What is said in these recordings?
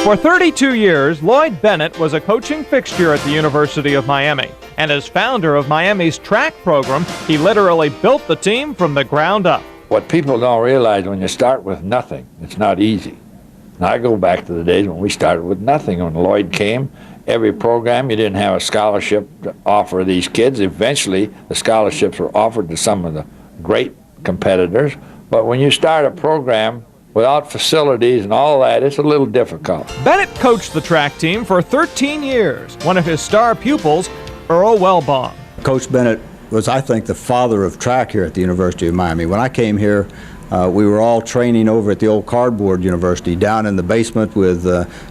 For 32 years, Lloyd Bennett was a coaching fixture at the University of Miami. And as founder of Miami's track program, he literally built the team from the ground up. What people don't realize, when you start with nothing, it's not easy. Now, I go back to the days when we started with nothing. When Lloyd came, every program, you didn't have a scholarship to offer these kids. Eventually, the scholarships were offered to some of the great competitors. But when you start a program without facilities and all that, it's a little difficult. Bennett coached the track team for 13 years. One of his star pupils, Earl Wellbaum. Coach Bennett was, I think, the father of track here at the University of Miami. When I came here, we were all training over at the old cardboard university down in the basement with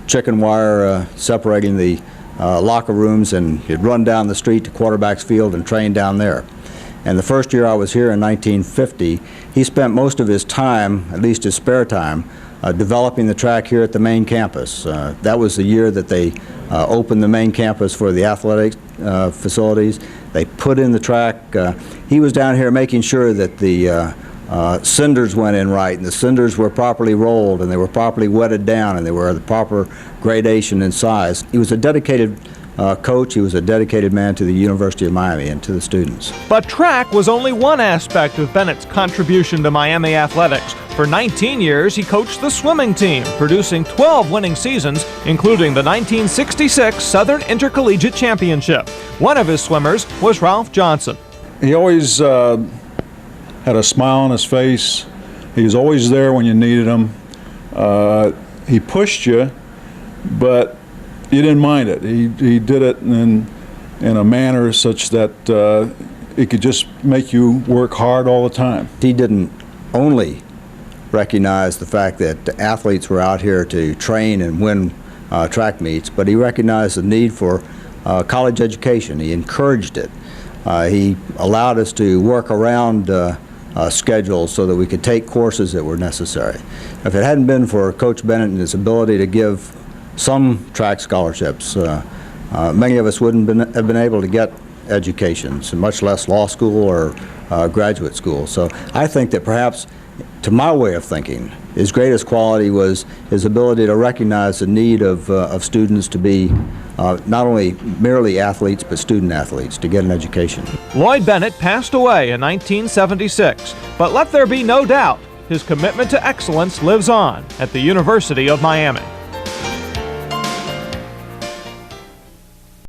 chicken wire separating the locker rooms, and you'd run down the street to quarterback's field and train down there. And the first year I was here in 1950, he spent most of his time, at least his spare time, developing the track here at the main campus. That was the year that they opened the main campus for the athletic facilities. They put in the track. He was down here making sure that the cinders went in right, and the cinders were properly rolled, and they were properly wetted down, and they were the proper gradation and size. He was a dedicated coach. He was a dedicated man to the University of Miami and to the students. But track was only one aspect of Bennett's contribution to Miami athletics. For 19 years, he coached the swimming team, producing 12 winning seasons, including the 1966 Southern Intercollegiate Championship. One of his swimmers was Ralph Johnson. He always had a smile on his face. He was always there when you needed him. He pushed you, but you didn't mind it. He did it in a manner such that it could just make you work hard all the time. He didn't only recognize the fact that athletes were out here to train and win track meets, but he recognized the need for college education. He encouraged it. He allowed us to work around schedules so that we could take courses that were necessary. If it hadn't been for Coach Bennett and his ability to give some track scholarships, many of us wouldn't have been able to get educations, much less law school or graduate school. So I think that perhaps, to my way of thinking, his greatest quality was his ability to recognize the need of students to be not only merely athletes, but student athletes, to get an education. Lloyd Bennett passed away in 1976, but let there be no doubt, his commitment to excellence lives on at the University of Miami.